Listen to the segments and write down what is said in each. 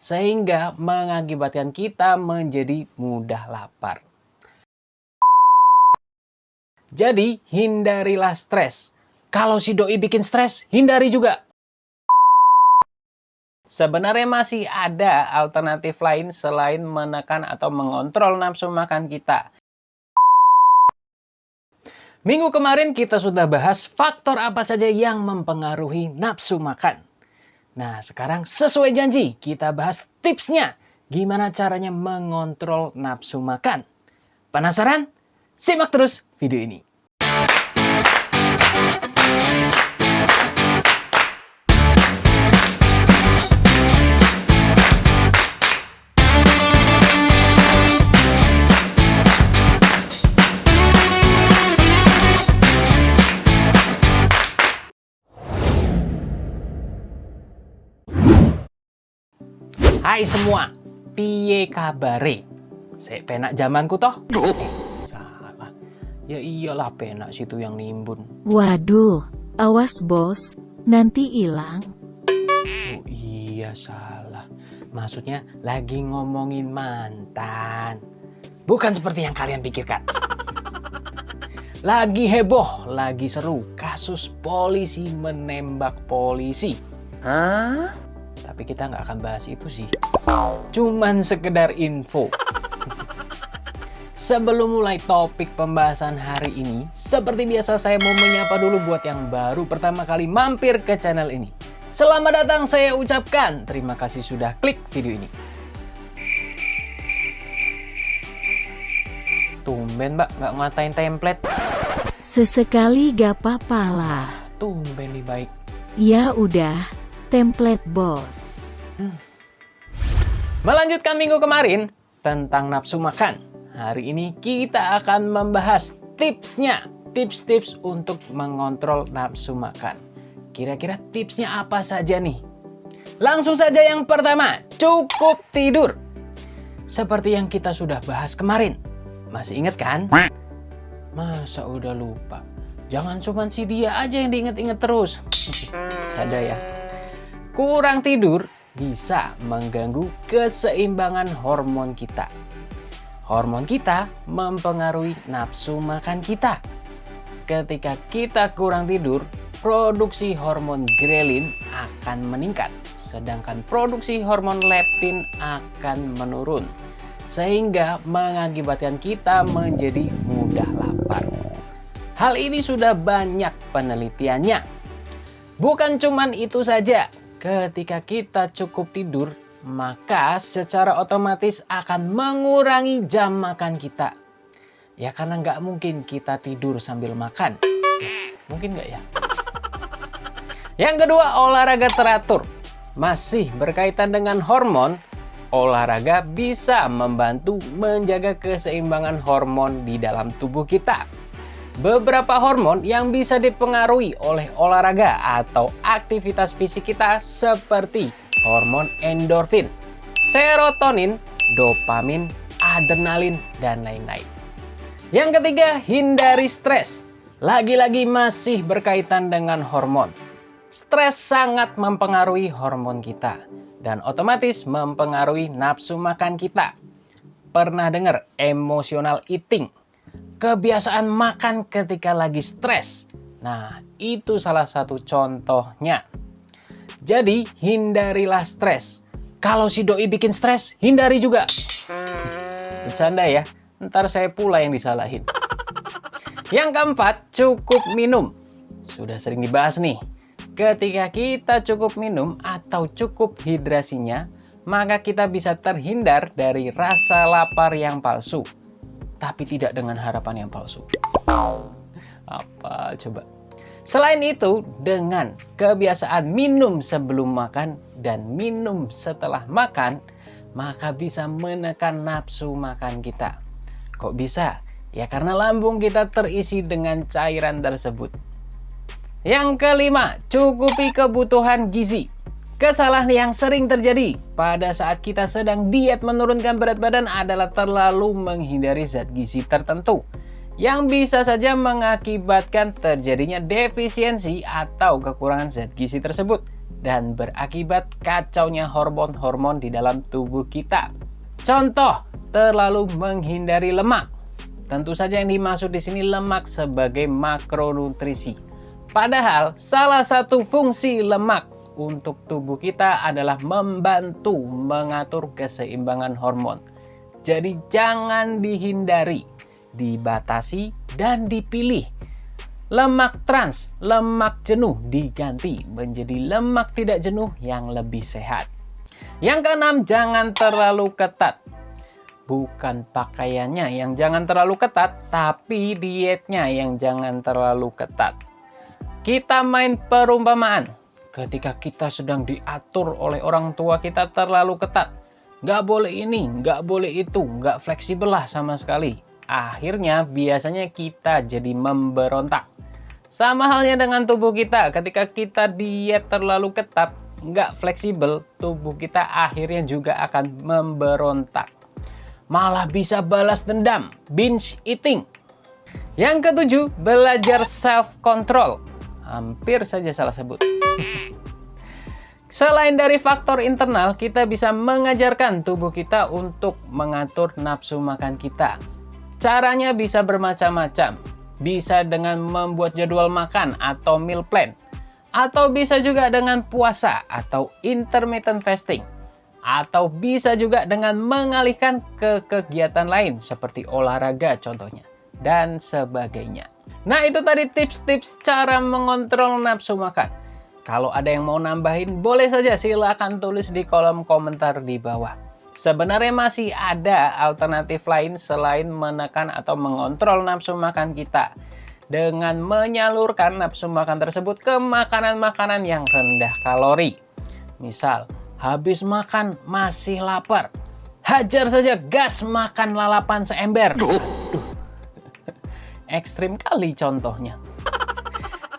sehingga mengakibatkan kita menjadi mudah lapar. Jadi, hindarilah stres. Kalau si doi bikin stres, hindari juga. Sebenarnya masih ada alternatif lain selain menekan atau mengontrol nafsu makan kita. Minggu kemarin kita sudah bahas faktor apa saja yang mempengaruhi nafsu makan. Nah, sekarang sesuai janji kita bahas tipsnya. Gimana caranya mengontrol nafsu makan. Penasaran? Simak terus video ini. Hai semua, piye kabare? Sek penak zamanku toh? Salah. Ya iyalah penak situ yang nimbun. Waduh, awas bos, nanti hilang. Oh iya salah. Maksudnya lagi ngomongin mantan. Bukan seperti yang kalian pikirkan. Lagi heboh, lagi seru kasus polisi menembak polisi. Hah? Tapi kita nggak akan bahas itu sih. Cuman sekedar info. Sebelum mulai topik pembahasan hari ini, seperti biasa saya mau menyapa dulu buat yang baru pertama kali mampir ke channel ini. Selamat datang saya ucapkan. Terima kasih sudah klik video ini. Tumben mbak, nggak ngatain template. Sesekali gak apa-apa lah. Tumben nih baik. Ya udah, template bos. Melanjutkan minggu kemarin tentang nafsu makan. Hari ini kita akan membahas tipsnya. Tips-tips untuk mengontrol nafsu makan. Kira-kira tipsnya apa saja nih? Langsung saja yang pertama, cukup tidur. Seperti yang kita sudah bahas kemarin. Masih ingat kan? Masa udah lupa? Jangan cuma si dia aja yang diinget-inget terus. Sadar ya. Kurang tidur bisa mengganggu keseimbangan hormon kita. Hormon kita mempengaruhi nafsu makan kita. Ketika kita kurang tidur, produksi hormon grelin akan meningkat, sedangkan produksi hormon leptin akan menurun, sehingga mengakibatkan kita menjadi mudah lapar. Hal ini sudah banyak penelitiannya. Bukan cuman itu saja. Ketika kita cukup tidur, maka secara otomatis akan mengurangi jam makan kita. Ya karena nggak mungkin kita tidur sambil makan. Mungkin nggak ya? Yang kedua, olahraga teratur. Masih berkaitan dengan hormon, olahraga bisa membantu menjaga keseimbangan hormon di dalam tubuh kita. Beberapa hormon yang bisa dipengaruhi oleh olahraga atau aktivitas fisik kita seperti hormon endorfin, serotonin, dopamin, adrenalin, dan lain-lain. Yang ketiga, hindari stres. Lagi-lagi masih berkaitan dengan hormon. Stres sangat mempengaruhi hormon kita dan otomatis mempengaruhi nafsu makan kita. Pernah dengar emotional eating? Kebiasaan makan ketika lagi stres. Nah, itu salah satu contohnya. Jadi, hindarilah stres. Kalau si doi bikin stres, hindari juga. Bercanda ya, ntar saya pula yang disalahin. Yang keempat, cukup minum. Sudah sering dibahas nih. Ketika kita cukup minum atau cukup hidrasinya, maka kita bisa terhindar dari rasa lapar yang palsu. Tapi tidak dengan harapan yang palsu. Apa coba? Selain itu, dengan kebiasaan minum sebelum makan dan minum setelah makan, maka bisa menekan nafsu makan kita. Kok bisa? Ya karena lambung kita terisi dengan cairan tersebut. Yang kelima, cukupi kebutuhan gizi. Kesalahan yang sering terjadi pada saat kita sedang diet menurunkan berat badan adalah terlalu menghindari zat gizi tertentu yang bisa saja mengakibatkan terjadinya defisiensi atau kekurangan zat gizi tersebut. dan berakibat kacaunya hormon-hormon di dalam tubuh kita. Contoh, terlalu menghindari lemak. Tentu saja yang dimaksud di sini lemak sebagai makronutrisi. Padahal salah satu fungsi lemak untuk tubuh kita adalah membantu mengatur keseimbangan hormon. Jadi jangan dihindari, dibatasi, dan dipilih. Lemak trans, lemak jenuh diganti menjadi lemak tidak jenuh yang lebih sehat. Yang keenam, jangan terlalu ketat. Bukan pakaiannya yang jangan terlalu ketat, tapi dietnya yang jangan terlalu ketat. Kita main perumpamaan. Ketika kita sedang diatur oleh orang tua kita terlalu ketat. Nggak boleh ini, nggak boleh itu, nggak fleksibel lah sama sekali. Akhirnya biasanya kita jadi memberontak. Sama halnya dengan tubuh kita, ketika kita diet terlalu ketat, nggak fleksibel, tubuh kita akhirnya juga akan memberontak. Malah bisa balas dendam, binge eating. Yang ketujuh, belajar self-control. Hampir saja salah sebut. Selain dari faktor internal, kita bisa mengajarkan tubuh kita untuk mengatur nafsu makan kita. Caranya bisa bermacam-macam. Bisa dengan membuat jadwal makan atau meal plan. Atau bisa juga dengan puasa atau intermittent fasting. Atau bisa juga dengan mengalihkan ke kegiatan lain seperti olahraga contohnya. Dan sebagainya. Nah, itu tadi tips-tips cara mengontrol nafsu makan. Kalau ada yang mau nambahin, boleh saja silakan tulis di kolom komentar di bawah. Sebenarnya masih ada alternatif lain selain menekan atau mengontrol nafsu makan kita. Dengan menyalurkan nafsu makan tersebut ke makanan-makanan yang rendah kalori. Misal, habis makan masih lapar. Hajar saja gas makan lalapan seember. Ekstrim kali contohnya.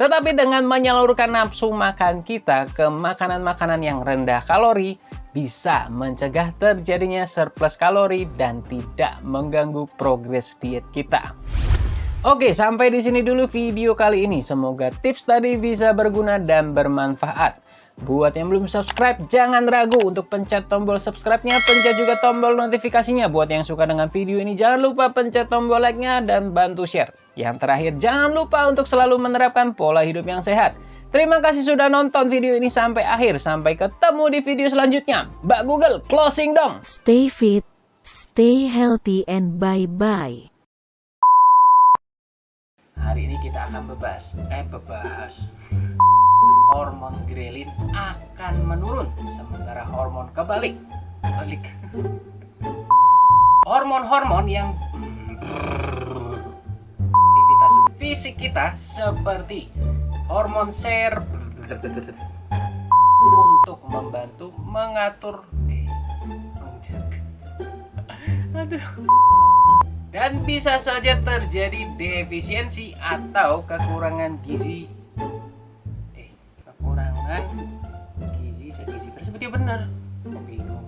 Tetapi dengan menyalurkan nafsu makan kita ke makanan-makanan yang rendah kalori, bisa mencegah terjadinya surplus kalori dan tidak mengganggu progres diet kita. Oke, sampai di sini dulu video kali ini. Semoga tips tadi bisa berguna dan bermanfaat. Buat yang belum subscribe, jangan ragu untuk pencet tombol subscribe-nya, pencet juga tombol notifikasinya. Buat yang suka dengan video ini, jangan lupa pencet tombol like-nya dan bantu share. Yang terakhir, jangan lupa untuk selalu menerapkan pola hidup yang sehat. Terima kasih sudah nonton video ini sampai akhir. Sampai ketemu di video selanjutnya. Mbak Google, closing dong! Stay fit, stay healthy, and bye-bye. Hari ini kita akan membahas hormon grelin akan menurun sementara hormon balik. Hormon-hormon yang aktivitas fisik kita seperti hormon untuk membantu mengatur dan bisa saja terjadi defisiensi atau kekurangan gizi segizi tersebut. Ya benar. Bingung.